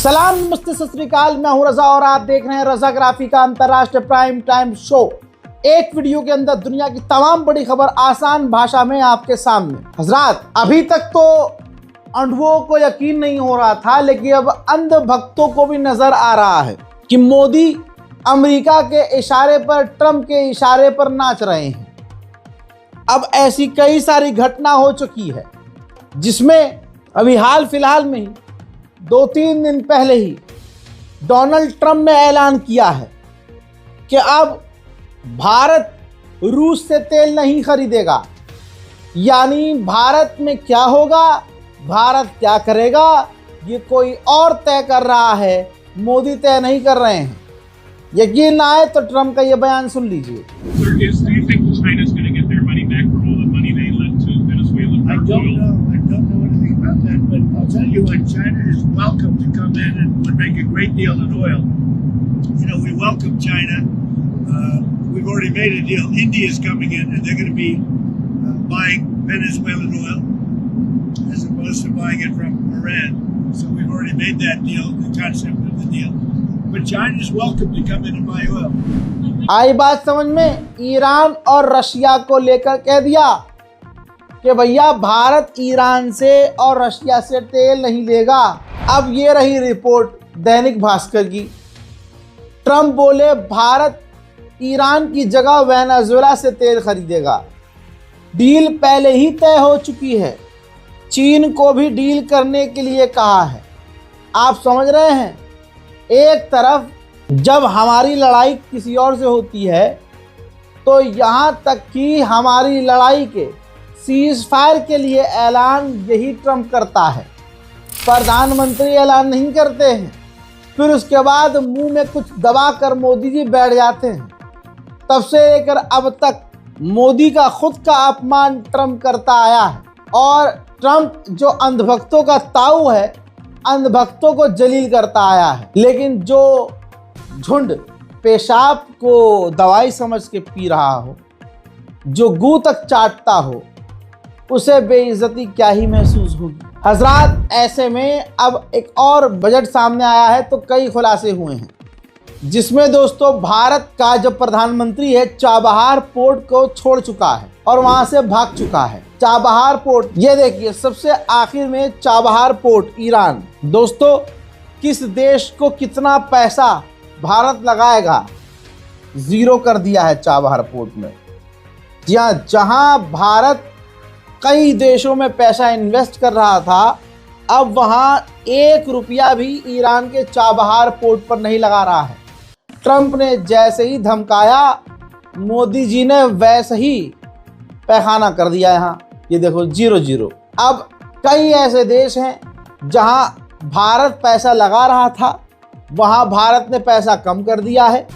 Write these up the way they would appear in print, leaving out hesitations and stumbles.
सलाम नमस्ते सत श्री अकाल। मैं हूं रजा और आप देख रहे हैं रजाग्राफी का अंतरराष्ट्रीय प्राइम टाइम शो। एक वीडियो के अंदर दुनिया की तमाम बड़ी खबर आसान भाषा में आपके सामने। हजरात, अभी तक तो अंधों को यकीन नहीं हो रहा था, लेकिन अब अंध भक्तों को भी नजर आ रहा है कि मोदी अमेरिका के इशारे पर, ट्रंप के इशारे पर नाच रहे हैं। अब ऐसी कई सारी घटना हो चुकी है जिसमें अभी हाल फिलहाल में ही 2-3 दिन पहले ही डोनाल्ड ट्रंप ने ऐलान किया है कि अब भारत रूस से तेल नहीं खरीदेगा। यानी भारत में क्या होगा, भारत क्या करेगा, ये कोई और तय कर रहा है, मोदी तय नहीं कर रहे हैं। यकीन ना आए तो ट्रंप का ये बयान सुन लीजिए। I'll tell you what, China is welcome to come in and would make a great deal in oil. You know, we welcome China. We've already made a deal. India is coming in and they're going to be buying Venezuelan oil as opposed to buying it from Iran. So we've already made that deal, the concept of the deal. But China is welcome to come in and buy oil. आई बात समझ में? Iran और Russia को लेकर कह दिया कि भैया भारत ईरान से और रशिया से तेल नहीं लेगा। अब ये रही रिपोर्ट दैनिक भास्कर की। ट्रंप बोले भारत ईरान की जगह वेनेजुएला से तेल खरीदेगा। डील पहले ही तय हो चुकी है। चीन को भी डील करने के लिए कहा है। आप समझ रहे हैं, एक तरफ जब हमारी लड़ाई किसी और से होती है तो यहाँ तक कि हमारी लड़ाई के सीज फायर के लिए ऐलान यही ट्रंप करता है। प्रधानमंत्री ऐलान नहीं करते हैं, फिर उसके बाद मुंह में कुछ दबा कर मोदी जी बैठ जाते हैं। तब से लेकर अब तक मोदी का खुद का अपमान ट्रंप करता आया है। और ट्रंप जो अंधभक्तों का ताऊ है, अंधभक्तों को जलील करता आया है। लेकिन जो झुंड पेशाब को दवाई समझ के पी रहा हो, जो गू तक चाटता हो, उसे बेइज्जती क्या ही महसूस होगी। हजरात, ऐसे में अब एक और बजट सामने आया है तो कई खुलासे हुए हैं, जिसमें दोस्तों भारत का जो प्रधानमंत्री है चाबहार पोर्ट को छोड़ चुका है और वहां से भाग चुका है। चाबहार पोर्ट, ये देखिए सबसे आखिर में चाबहार पोर्ट, ईरान। दोस्तों, किस देश को कितना पैसा भारत लगाएगा, जीरो कर दिया है चाबहार पोर्ट में। जहां भारत कई देशों में पैसा इन्वेस्ट कर रहा था, अब वहां 1 रुपया भी ईरान के चाबहार पोर्ट पर नहीं लगा रहा है। ट्रंप ने जैसे ही धमकाया, मोदी जी ने वैसे ही पैखाना कर दिया। यहाँ ये देखो 0-0। अब कई ऐसे देश हैं जहां भारत पैसा लगा रहा था, वहां भारत ने पैसा कम कर दिया है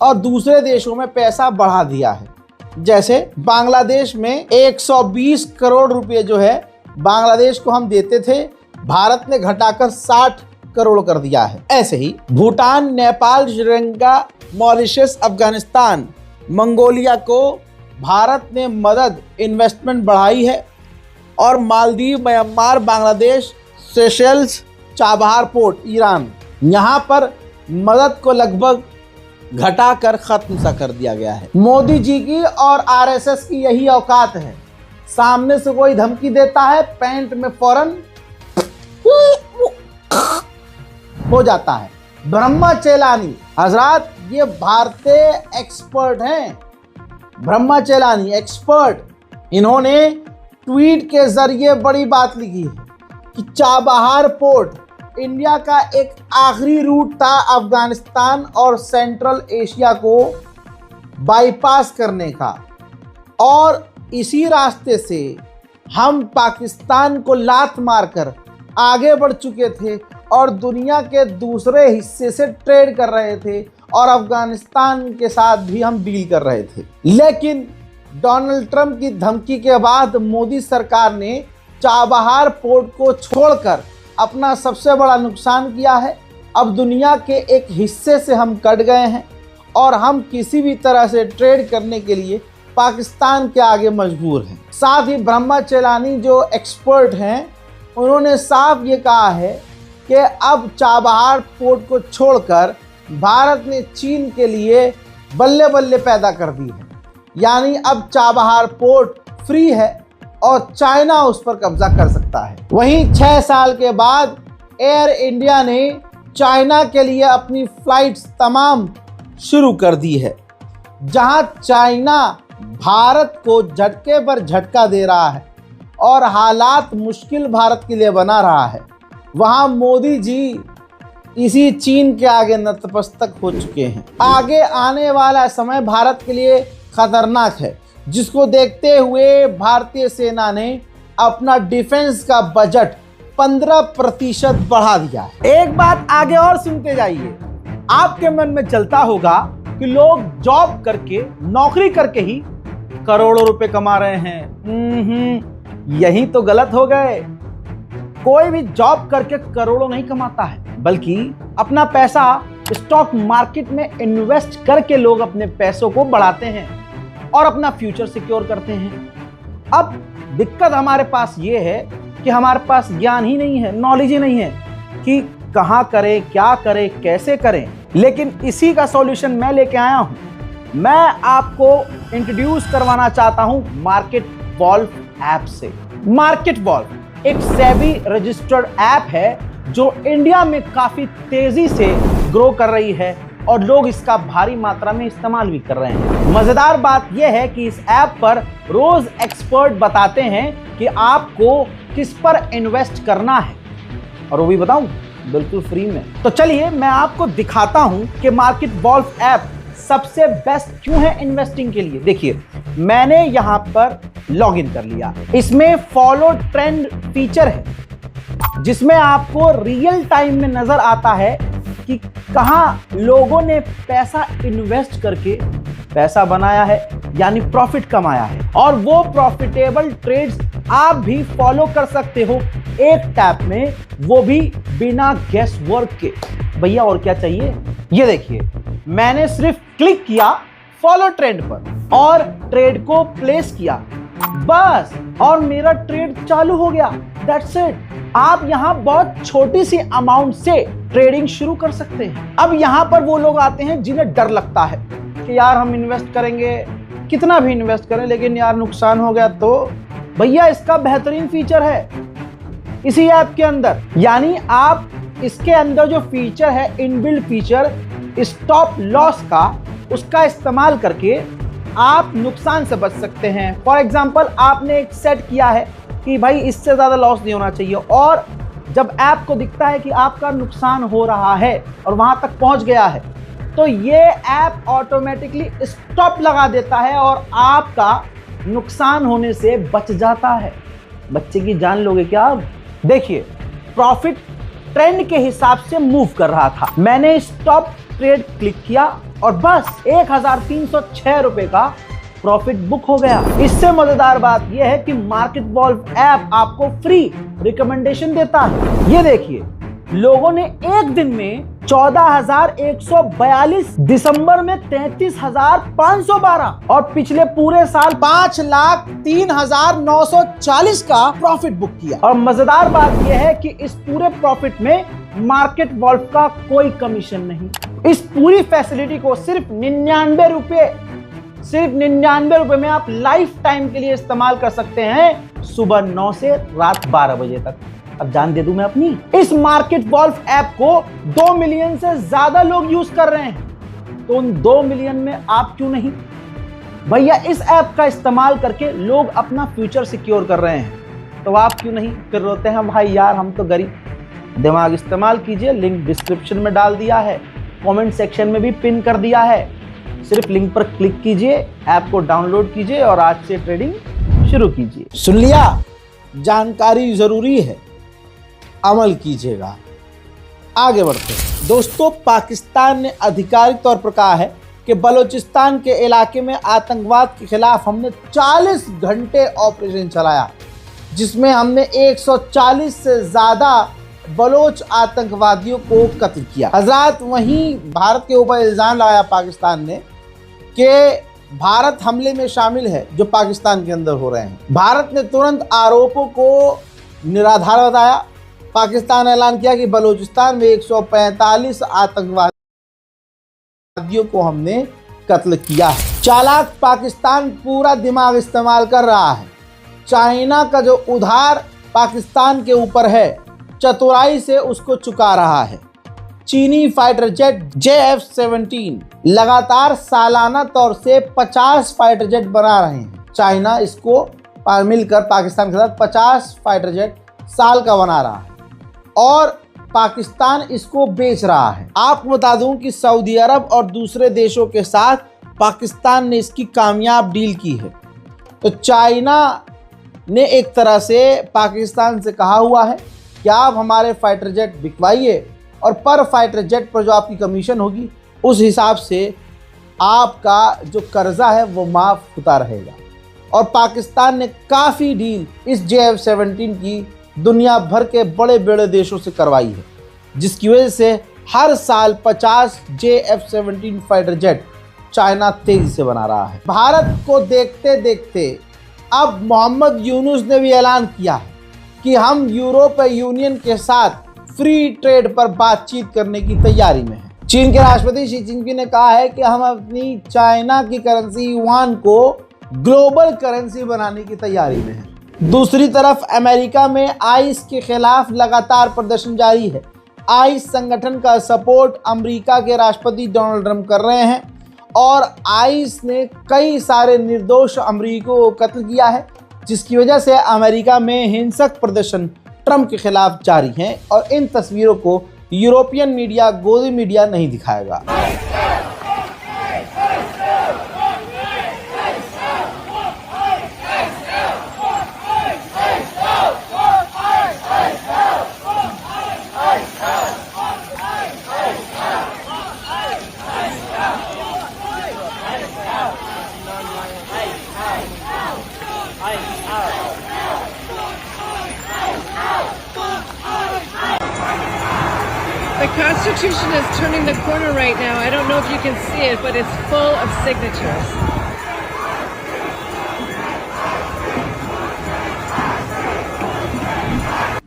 और दूसरे देशों में पैसा बढ़ा दिया है। जैसे बांग्लादेश में 120 करोड़ रुपए जो है बांग्लादेश को हम देते थे, भारत ने घटाकर 60 करोड़ कर दिया है। ऐसे ही भूटान, नेपाल, श्रीलंका, मॉरिशस, अफगानिस्तान, मंगोलिया को भारत ने मदद, इन्वेस्टमेंट बढ़ाई है। और Maldives, Myanmar, Bangladesh, Seychelles, Chabahar port, Iran, यहाँ पर मदद को लगभग घटाकर खत्म सा कर दिया गया है। मोदी जी की और आरएसएस की यही औकात है। सामने से कोई धमकी देता है, पैंट में फौरन हो जाता है। ब्रह्मा चेलानी, हजरात, ये भारतीय एक्सपर्ट हैं। ब्रह्मा चेलानी एक्सपर्ट, इन्होंने ट्वीट के जरिए बड़ी बात लिखी है कि चाबहार पोर्ट इंडिया का एक आखिरी रूट था अफगानिस्तान और सेंट्रल एशिया को बाईपास करने का, और इसी रास्ते से हम पाकिस्तान को लात मारकर आगे बढ़ चुके थे और दुनिया के दूसरे हिस्से से ट्रेड कर रहे थे और अफगानिस्तान के साथ भी हम डील कर रहे थे। लेकिन डोनाल्ड ट्रंप की धमकी के बाद मोदी सरकार ने चाबहार पोर्ट को छोड़कर अपना सबसे बड़ा नुकसान किया है। अब दुनिया के एक हिस्से से हम कट गए हैं और हम किसी भी तरह से ट्रेड करने के लिए पाकिस्तान के आगे मजबूर हैं। साथ ही ब्रह्मा चेलानी जो एक्सपर्ट हैं, उन्होंने साफ ये कहा है कि अब चाबहार पोर्ट को छोड़कर भारत ने चीन के लिए बल्ले बल्ले पैदा कर दी है। यानी अब चाबहार पोर्ट फ्री है और चाइना उस पर कब्जा कर सकता है। वहीं 6 साल के बाद एयर इंडिया ने चाइना के लिए अपनी फ्लाइट्स तमाम शुरू कर दी है। जहां चाइना भारत को झटके पर झटका दे रहा है और हालात मुश्किल भारत के लिए बना रहा है, वहां मोदी जी इसी चीन के आगे नतमस्तक हो चुके हैं। आगे आने वाला समय भारत के लिए खतरनाक है, जिसको देखते हुए भारतीय सेना ने अपना डिफेंस का बजट 15% बढ़ा दिया है। एक बात आगे और सुनते जाइए। आपके मन में चलता होगा कि लोग जॉब करके, नौकरी करके ही करोड़ों रुपए कमा रहे हैं। यही तो गलत हो गए। कोई भी जॉब करके करोड़ों नहीं कमाता है, बल्कि अपना पैसा स्टॉक मार्केट में इन्वेस्ट करके लोग अपने पैसों को बढ़ाते हैं और अपना फ्यूचर सिक्योर करते हैं। अब दिक्कत हमारे पास ये है कि हमारे पास ज्ञान ही नहीं है, नॉलेज ही नहीं है कि कहां करें, क्या करें, कैसे करें। लेकिन इसी का सॉल्यूशन मैं लेके आया हूं। मैं आपको इंट्रोड्यूस करवाना चाहता हूं मार्केट वॉल्व ऐप से। मार्केट वॉल्व एक सेबी रजिस्टर्ड ऐप है जो इंडिया में काफी तेजी से ग्रो कर रही है और लोग इसका भारी मात्रा में इस्तेमाल भी कर रहे हैं। मजेदार बात यह है कि इस ऐप पर रोज एक्सपर्ट बताते हैं कि आपको किस पर इन्वेस्ट करना है, और वो भी बताऊं बिल्कुल फ्री में। तो चलिए मैं आपको दिखाता हूं कि मार्केट वॉल्व ऐप सबसे बेस्ट क्यों है इन्वेस्टिंग के लिए। देखिए, मैंने यहां पर लॉगिन कर लिया। इसमें फॉलो ट्रेंड फीचर है, जिसमें आपको रियल टाइम में नजर आता है कि कहां लोगों ने पैसा इन्वेस्ट करके पैसा बनाया है, यानी प्रॉफिट कमाया है। और वो प्रॉफिटेबल ट्रेड्स आप भी फॉलो कर सकते हो एक टैप में, वो भी बिना गैस वर्क के। भैया और क्या चाहिए। ये देखिए, मैंने सिर्फ क्लिक किया फॉलो ट्रेंड पर और ट्रेड को प्लेस किया, बस, और मेरा ट्रेड चालू हो गया। That's it. आप यहां बहुत छोटी सी अमाउंट से ट्रेडिंग शुरू कर सकते हैं। अब यहां पर वो लोग आते हैं जिन्हें डर लगता है कि यार हम इन्वेस्ट करेंगे, कितना भी इन्वेस्ट करें, लेकिन यार नुकसान हो गया तो। भैया इसका बेहतरीन फीचर है इसी ऐप के अंदर। यानी आप इसके अंदर जो फीचर है, इनबिल्ट फीचर स्टॉप लॉस का, उसका इस्तेमाल करके आप नुकसान से बच सकते हैं। फॉर एग्जांपल, आपने एक सेट किया है कि भाई इससे ज्यादा लॉस नहीं होना चाहिए, और जब ऐप को दिखता है कि आपका नुकसान हो रहा है और वहां तक पहुंच गया है, तो ये ऐप ऑटोमेटिकली स्टॉप लगा देता है और आपका नुकसान होने से बच जाता है। बच्चे की जान लोगे क्या आप। देखिए, प्रॉफिट ट्रेंड के हिसाब से मूव कर रहा था। मैंने स्टॉप ट्रेड क्लिक किया और बस 1306 रुपए का प्रॉफिट बुक हो गया। इससे मजेदार बात यह है कि मार्केट वॉल्व ऐप आपको फ्री रिकमेंडेशन देता है। ये देखिए, लोगों ने एक दिन में 14,142, दिसंबर में 33,512 और पिछले पूरे साल 5,03,940 का प्रॉफिट बुक किया। और मजेदार बात यह है कि इस पूरे प्रॉफिट में मार्केट वॉल्व का कोई कमीशन नहीं। इस पूरी फैसिलिटी को सिर्फ 99 रुपए में आप लाइफ टाइम के लिए इस्तेमाल कर सकते हैं, सुबह 9 से रात 12 बजे तक। अब जान दे दूं मैं अपनी। इस मार्केट वॉल्व ऐप को 2 मिलियन से ज्यादा लोग यूज कर रहे हैं, तो उन 2 मिलियन में आप क्यों नहीं। भैया इस ऐप का इस्तेमाल करके लोग अपना फ्यूचर सिक्योर कर रहे हैं, तो आप क्यों नहीं। फिर रोते हैं भाई यार हम तो गरीब। दिमाग इस्तेमाल कीजिए, लिंक डिस्क्रिप्शन में डाल दिया है, कमेंट सेक्शन में भी पिन कर दिया है। सिर्फ लिंक पर क्लिक कीजिए, ऐप को डाउनलोड कीजिए और आज से ट्रेडिंग शुरू कीजिए। सुन लिया, जानकारी जरूरी है, अमल कीजिएगा। आगे बढ़ते हैं दोस्तों। पाकिस्तान ने आधिकारिक तौर पर कहा है कि बलूचिस्तान के इलाके में आतंकवाद के खिलाफ हमने 40 घंटे ऑपरेशन चलाया, जिसमें हमने 140 से ज्यादा बलोच आतंकवादियों को कत्ल किया। हजरात, वहीं भारत के ऊपर इल्जाम लगाया पाकिस्तान ने कि भारत हमले में शामिल है जो पाकिस्तान के अंदर हो रहे हैं। भारत ने तुरंत आरोपों को निराधार बताया पाकिस्तान ने ऐलान किया कि बलूचिस्तान में 145 आतंकवादियों को हमने कत्ल किया है। चालाक पाकिस्तान पूरा दिमाग इस्तेमाल कर रहा है। चाइना का जो उधार पाकिस्तान के ऊपर है, चतुराई से उसको चुका रहा है। चीनी फाइटर जेट JF-17 लगातार सालाना तौर से 50 फाइटर जेट बना रहे हैं। चाइना इसको मिलकर पाकिस्तान के साथ 50 फाइटर जेट साल का बना रहा है और पाकिस्तान इसको बेच रहा है। आपको बता दूं कि सऊदी अरब और दूसरे देशों के साथ पाकिस्तान ने इसकी कामयाब डील की है। तो चाइना ने एक तरह से पाकिस्तान से कहा हुआ है कि आप हमारे फाइटर जेट बिकवाइए और पर फाइटर जेट पर जो आपकी कमीशन होगी उस हिसाब से आपका जो कर्जा है वो माफ़ होता रहेगा। और पाकिस्तान ने काफ़ी डील इस JF-17 की दुनिया भर के बड़े बड़े देशों से करवाई है, जिसकी वजह से हर साल 50 JF-17 फाइटर जेट चाइना तेजी से बना रहा है। भारत को देखते देखते अब मोहम्मद यूनुस ने भी ऐलान किया है कि हम यूरोपीय यूनियन के साथ फ्री ट्रेड पर बातचीत करने की तैयारी में हैं। चीन के राष्ट्रपति शी जिनपिंग ने कहा है कि हम अपनी चाइना की करेंसी युआन को ग्लोबल करेंसी बनाने की तैयारी में हैं। दूसरी तरफ अमेरिका में आइस के खिलाफ लगातार प्रदर्शन जारी है। आइस संगठन का सपोर्ट अमेरिका के राष्ट्रपति डोनाल्ड ट्रंप कर रहे हैं और आइस ने कई सारे निर्दोष अमेरिकियों को कत्ल किया है, जिसकी वजह से अमेरिका में हिंसक प्रदर्शन ट्रंप के खिलाफ जारी हैं और इन तस्वीरों को यूरोपियन मीडिया, गोदी मीडिया नहीं दिखाएगा। The Constitution is turning the corner right now. I don't know if you can see it, but it's full of signatures.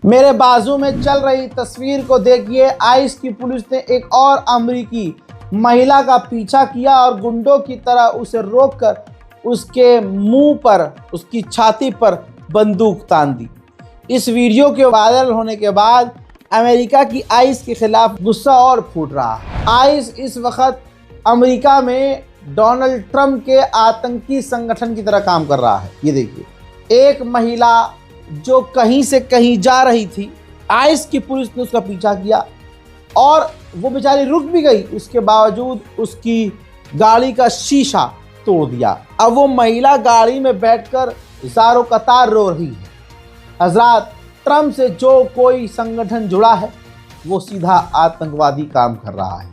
मेरे बाजू में चल रही तस्वीर को देखिए। आइस की पुलिस ने एक और अमेरिकी महिला का पीछा किया और गुंडों की तरह उसे रोककर उसके मुंह पर, उसकी छाती पर बंदूक तान दी। इस वीडियो के वायरल होने के बाद अमेरिका की आइस के खिलाफ गुस्सा और फूट रहा है। आइस इस वक्त अमेरिका में डोनाल्ड ट्रंप के आतंकी संगठन की तरह काम कर रहा है। ये देखिए, एक महिला जो कहीं से कहीं जा रही थी, आइस की पुलिस ने उसका पीछा किया और वो बेचारी रुक भी गई, उसके बावजूद उसकी गाड़ी का शीशा तोड़ दिया। अब वो महिला गाड़ी में बैठकर ज़ारो कतार रो रही है। हजरात, ट्रंप से जो कोई संगठन जुड़ा है वो सीधा आतंकवादी काम कर रहा है।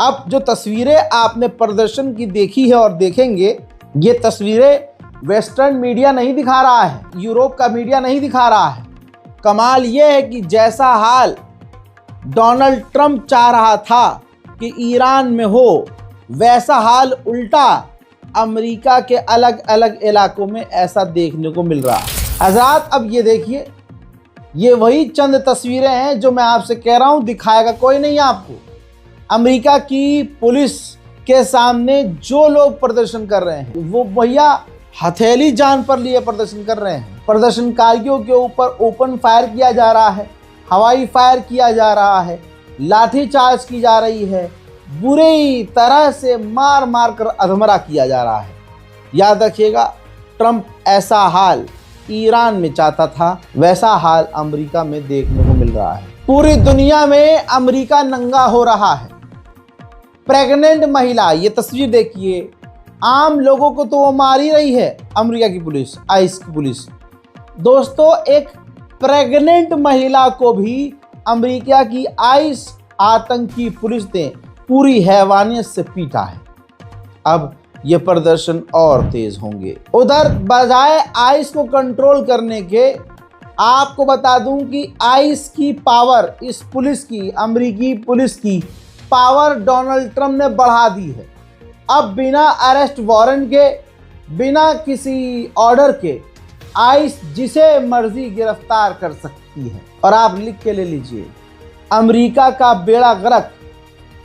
अब जो तस्वीरें आपने प्रदर्शन की देखी है और देखेंगे, ये तस्वीरें वेस्टर्न मीडिया नहीं दिखा रहा है, यूरोप का मीडिया नहीं दिखा रहा है। कमाल ये है कि जैसा हाल डोनाल्ड ट्रंप चाह रहा था कि ईरान में हो, वैसा हाल उल्टा अमेरिका के अलग अलग इलाकों में ऐसा देखने को मिल रहा है। हजरात, अब ये देखिए, ये वही चंद तस्वीरें हैं जो मैं आपसे कह रहा हूँ, दिखाएगा कोई नहीं आपको। अमेरिका की पुलिस के सामने जो लोग प्रदर्शन कर रहे हैं वो भैया हथेली जान पर लिए प्रदर्शन कर रहे हैं। प्रदर्शनकारियों के ऊपर ओपन फायर किया जा रहा है, हवाई फायर किया जा रहा है, लाठीचार्ज की जा रही है, बुरी तरह से मार मार कर अधमरा किया जा रहा है। याद रखिएगा, ट्रंप ऐसा हाल ईरान में चाहता था, वैसा हाल अमेरिका में देखने को मिल रहा है। पूरी दुनिया में अमेरिका नंगा हो रहा है। प्रेग्नेंट महिला, ये तस्वीर देखिए, आम लोगों को तो वो मार ही रही है अमेरिका की पुलिस, आइस की पुलिस। दोस्तों, एक प्रेग्नेंट महिला को भी अमेरिका की आइस आतंकी पुलिस ने पूरी हैवानियत से पीटा है। अब ये प्रदर्शन और तेज होंगे। उधर बजाय आइस को कंट्रोल करने के, आपको बता दूं कि आइस की पावर, इस पुलिस की, अमेरिकी पुलिस की पावर डोनाल्ड ट्रंप ने बढ़ा दी है। अब बिना अरेस्ट वारंट के, बिना किसी ऑर्डर के आइस जिसे मर्जी गिरफ्तार कर सकती सकती है। और आप लिख के ले लीजिए, अमेरिका का बेड़ा गर्क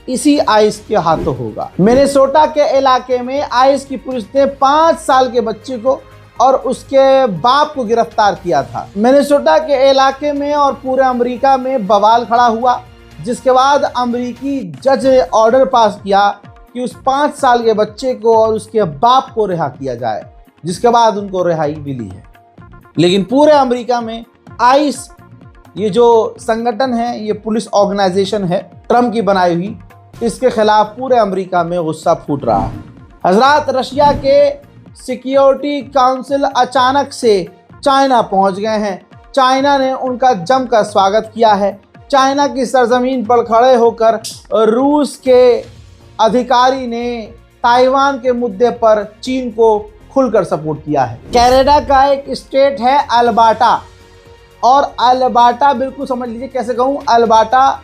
इसी आइस के हाथों होगा। मिनेसोटा के इलाके में आइस की पुलिस ने 5 साल के बच्चे को और उसके बाप को गिरफ्तार किया था। मिनेसोटा के इलाके में और पूरे अमेरिका में बवाल खड़ा हुआ, जिसके बाद अमेरिकी जज ने ऑर्डर पास किया कि उस 5 साल के बच्चे को और उसके बाप को रिहा किया जाए, जिसके बाद उनको रिहाई मिली है। लेकिन पूरे अमेरिका में आइस ये जो संगठन है, ये पुलिस ऑर्गेनाइजेशन है ट्रम्प की बनाई हुई, इसके खिलाफ पूरे अमेरिका में गुस्सा फूट रहा है। हजरात, रशिया के सिक्योरिटी काउंसिल अचानक से चाइना पहुंच गए हैं। चाइना ने उनका जमकर स्वागत किया है। चाइना की सरजमीन पर खड़े होकर रूस के अधिकारी ने ताइवान के मुद्दे पर चीन को खुलकर सपोर्ट किया है। कनाडा का एक स्टेट है अल्बर्टा, और अल्बर्टा बिल्कुल समझ लीजिए, कैसे कहूँ, अल्बर्टा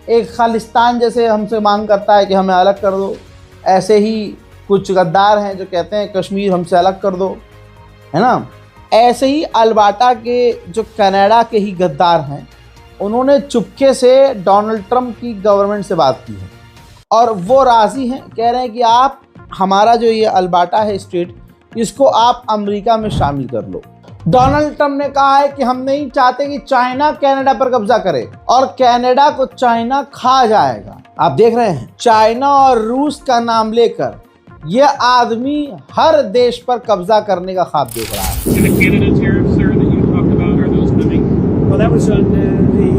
एक खालिस्तान जैसे हमसे मांग करता है कि हमें अलग कर दो। ऐसे ही कुछ गद्दार हैं जो कहते हैं कश्मीर हमसे अलग कर दो, है ना। ऐसे ही अल्बर्टा के जो कनाडा के ही गद्दार हैं, उन्होंने चुपके से डोनाल्ड ट्रंप की गवर्नमेंट से बात की है और वो राज़ी हैं, कह रहे हैं कि आप हमारा जो ये अल्बर्टा है स्टेट, इसको आप अमेरिका में शामिल कर लो। डोनाल्ड ट्रंप ने कहा है कि हम नहीं चाहते कि चाइना कनाडा पर कब्जा करे और कनाडा को चाइना खा जाएगा। आप देख रहे हैं, चाइना और रूस का नाम लेकर ये आदमी हर देश पर कब्जा करने का ख्वाब देख रहा है। Canada tariffs, sir, that you talked about, are those coming? Well, that was on the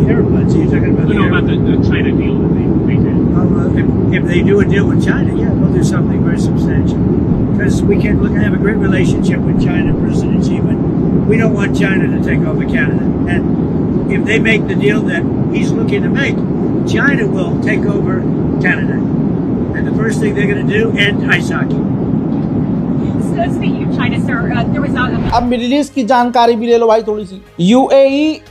airplanes. You're talking about No, about the China deal that they did. if they do a deal with China, yeah, we'll do something very substantial. Because we can't look and have a great relationship with China, President Xi, but we don't want China to take over Canada. And if they make the deal that he's looking to make, China will take over Canada. And the first thing they're going to do, end ice hockey. Speaking of China, sir, there was not अब middle east की जानकारी भी ले लो भाई थोड़ी सी। UAE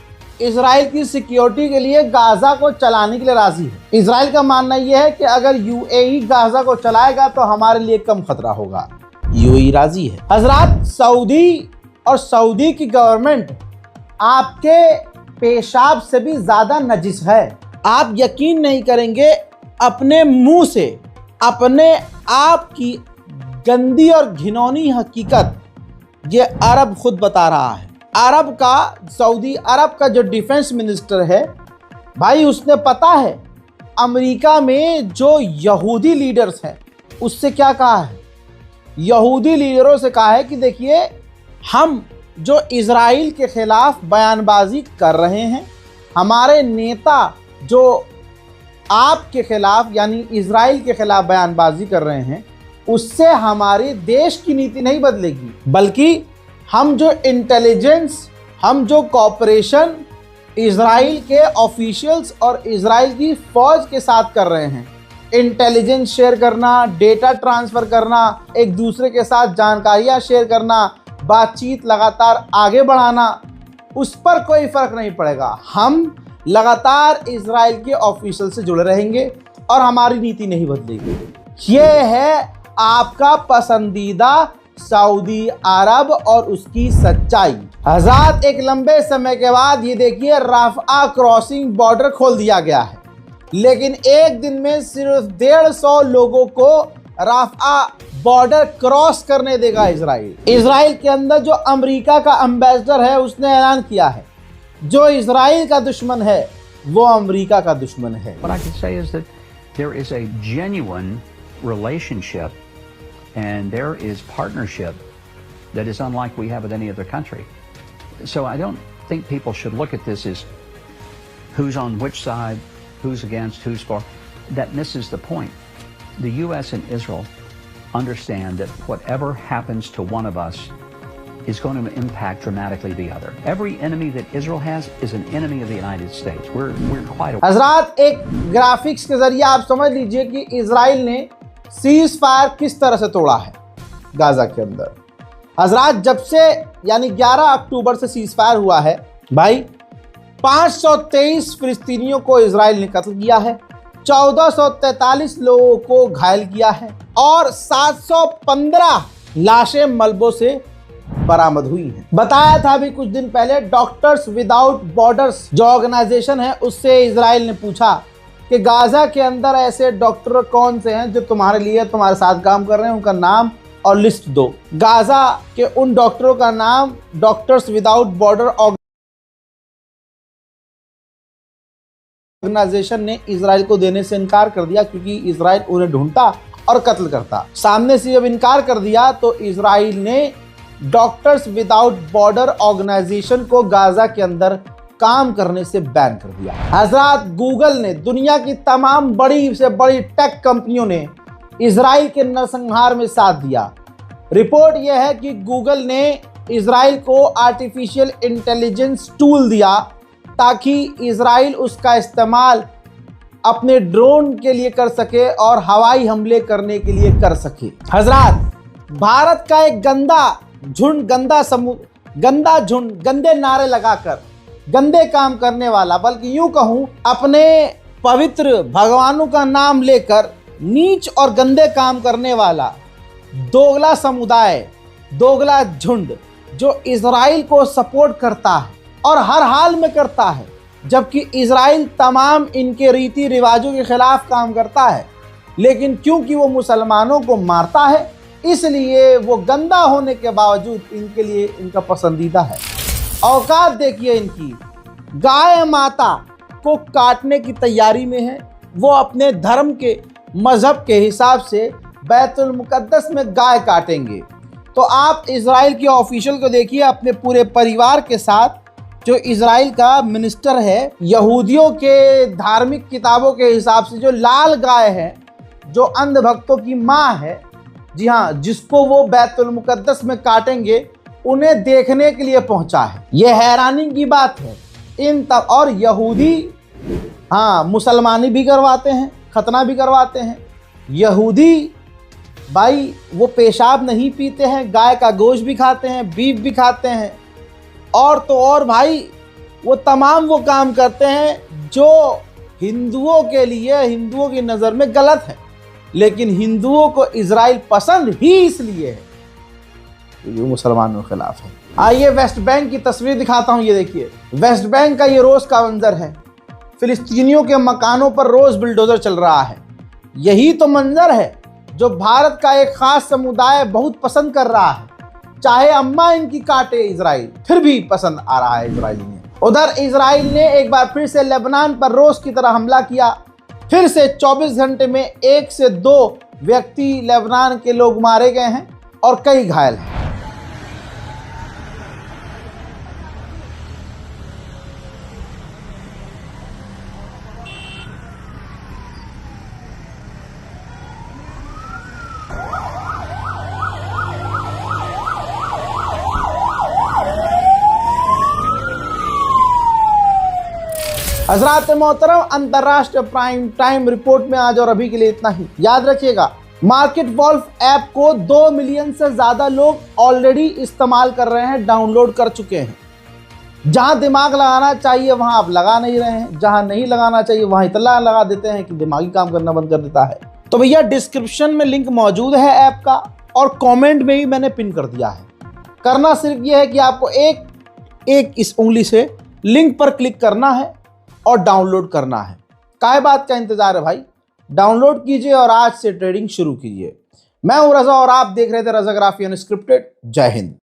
Israel की security के लिए गाजा को चलाने के लिए राजी है। इजराइल का मानना यह है कि अगर यूएई गाजा को चलाएगा तो हमारे लिए कम खतरा होगा। यूएई राजी है। हजरात, सऊदी और सऊदी की गवर्नमेंट आपके पेशाब से भी ज्यादा नजिस है। आप यकीन नहीं करेंगे, अपने मुंह से अपने आप की गंदी और घिनौनी हकीकत ये अरब खुद बता रहा है। अरब का, सऊदी अरब का जो डिफेंस मिनिस्टर है भाई, उसने पता है अमेरिका में जो यहूदी लीडर्स हैं उससे क्या कहा है। यहूदी लीडरों से कहा है कि देखिए, हम जो इजराइल के खिलाफ बयानबाजी कर रहे हैं, हमारे नेता जो आपके खिलाफ यानी इजराइल के खिलाफ बयानबाजी कर रहे हैं, उससे हमारे देश की नीति नहीं बदलेगी, बल्कि हम जो इंटेलिजेंस, हम जो कॉपरेशन इजराइल के ऑफिशियल्स और इजराइल की फौज के साथ कर रहे हैं, इंटेलिजेंस शेयर करना, डेटा ट्रांसफ़र करना, एक दूसरे के साथ जानकारियां शेयर करना, बातचीत लगातार आगे बढ़ाना, उस पर कोई फ़र्क नहीं पड़ेगा। हम लगातार इजराइल के ऑफिशियल से जुड़े रहेंगे और हमारी नीति नहीं बदलेगी। ये है आपका पसंदीदा सऊदी अरब और उसकी सच्चाई। हज़ात, एक लंबे समय के बाद ये देखिए राफ़ा क्रॉसिंग बॉर्डर खोल दिया गया है, लेकिन एक दिन में सिर्फ 150 लोगों को राफ़ा बॉर्डर क्रॉस करने देगा इजराइल। इजराइल के अंदर जो अमेरिका का एम्बेसडर है उसने ऐलान किया है, जो इजराइल का दुश्मन है वो अमेरिका का दुश्मन है। What I can say is that there is a genuine relationship and there is partnership that is unlike we have with any other country. So I don't think people should look at this as who's on which side, who's against, who's for. That misses the point. The U.S. and Israel understand that whatever happens to one of us is going to impact dramatically the other. Every enemy that Israel has is an enemy of the United States. We're quite aware. हजरात, एक graphics के जरिए आप समझ लीजिए कि Israel ने cease fire किस तरह से तोड़ा है गाजा के अंदर। हजरात, जब से यानी 11 अक्टूबर से सीज फायर हुआ है भाई, 523 फिलिस्तीनियों को इजराइल ने कत्ल किया है, 1443 लोगों को घायल किया है और 715 लाशें मलबों से बरामद हुई हैं। बताया था अभी कुछ दिन पहले, डॉक्टर्स विदाउट बॉर्डर्स जो ऑर्गेनाइजेशन है उससे इजराइल ने पूछा कि गाजा के अंदर ऐसे डॉक्टर कौन से हैं जो तुम्हारे लिए तुम्हारे साथ काम कर रहे हैं, उनका नाम और लिस्ट दो। गाजा के उन डॉक्टरों का नाम डॉक्टर्स विदाउट बॉर्डर ऑर्गेनाइजेशन ने इजराइल को देने से इनकार कर दिया, क्योंकि इजराइल उन्हें ढूंढता और कत्ल करता। सामने से जब इनकार कर दिया तो इजराइल ने डॉक्टर्स विदाउट बॉर्डर ऑर्गेनाइजेशन को गाजा के अंदर काम करने से बैन कर दिया। हजरात, गूगल ने, दुनिया की तमाम बड़ी से बड़ी टेक कंपनियों ने इजराइल के नरसंहार में साथ दिया। रिपोर्ट यह है कि गूगल ने इजराइल को आर्टिफिशियल इंटेलिजेंस टूल दिया ताकि इजराइल उसका इस्तेमाल अपने ड्रोन के लिए कर सके और हवाई हमले करने के लिए कर सके। हजरात, भारत का एक गंदा झुंड गंदे नारे लगाकर गंदे काम करने वाला, बल्कि यूं कहूं अपने पवित्र भगवानों का नाम लेकर नीच और गंदे काम करने वाला दोगला समुदाय, दोगला झुंड जो इजराइल को सपोर्ट करता है और हर हाल में करता है, जबकि इजराइल तमाम इनके रीति रिवाजों के खिलाफ काम करता है, लेकिन क्योंकि वो मुसलमानों को मारता है इसलिए वो गंदा होने के बावजूद इनके लिए इनका पसंदीदा है। औकात देखिए इनकी, गाय माता को काटने की तैयारी में है। वो अपने धर्म के मजहब के हिसाब से बैतुल मुकद्दस में गाय काटेंगे। तो आप इजराइल के ऑफिशियल को देखिए अपने पूरे परिवार के साथ, जो इजराइल का मिनिस्टर है, यहूदियों के धार्मिक किताबों के हिसाब से जो लाल गाय है, जो अंधभक्तों की माँ है, जी हाँ, जिसको वो बैतुल मुकद्दस में काटेंगे, उन्हें देखने के लिए पहुंचा है। यह हैरानी की बात है। और यहूदी हाँ मुसलमानी भी करवाते हैं, खतना भी करवाते हैं। यहूदी भाई वो पेशाब नहीं पीते हैं, गाय का गोश्त भी खाते हैं, बीफ भी खाते हैं, और तो और भाई वो तमाम वो काम करते हैं जो हिंदुओं के लिए, हिंदुओं की नज़र में गलत है, लेकिन हिंदुओं को इजराइल पसंद ही इसलिए है जो मुसलमानों के खिलाफ है। आइए वेस्ट बैंक की तस्वीर दिखाता हूं। ये देखिए, वेस्ट बैंक का ये रोज का मंजर है। फिलिस्तीनियों के मकानों पर रोज बुलडोजर चल रहा है। यही तो मंजर है जो भारत का एक खास समुदाय बहुत पसंद कर रहा है। चाहे अम्मा इनकी काटे इजराइल, फिर भी पसंद आ रहा है इजराइली ने। उधर इजराइल ने एक बार फिर से लेबनान पर रोज की तरह हमला किया। फिर से 24 घंटे में 1 से 2 व्यक्ति लेबनान के लोग मारे गए हैं और कई घायल हैं। हजरात मोहतरम, अंतर्राष्ट्रीय प्राइम टाइम रिपोर्ट में आज और अभी के लिए इतना ही। याद रखिएगा, मार्केट वॉल्फ ऐप को 2 मिलियन से ज़्यादा लोग ऑलरेडी इस्तेमाल कर रहे हैं, डाउनलोड कर चुके हैं। जहां दिमाग लगाना चाहिए वहां आप लगा नहीं रहे हैं, जहां नहीं लगाना चाहिए वहां इतना लगा देते हैं कि दिमागी काम करना बंद कर देता है। तो भैया डिस्क्रिप्शन में लिंक मौजूद है ऐप का, और कॉमेंट में भी मैंने पिन कर दिया है। करना सिर्फ यह है कि आपको एक इस उंगली से लिंक पर क्लिक करना है और डाउनलोड करना है। काय बात का इंतजार है भाई, डाउनलोड कीजिए और आज से ट्रेडिंग शुरू कीजिए। मैं हूं रजा और आप देख रहे थे रजाग्राफी अनस्क्रिप्टेड। जय हिंद।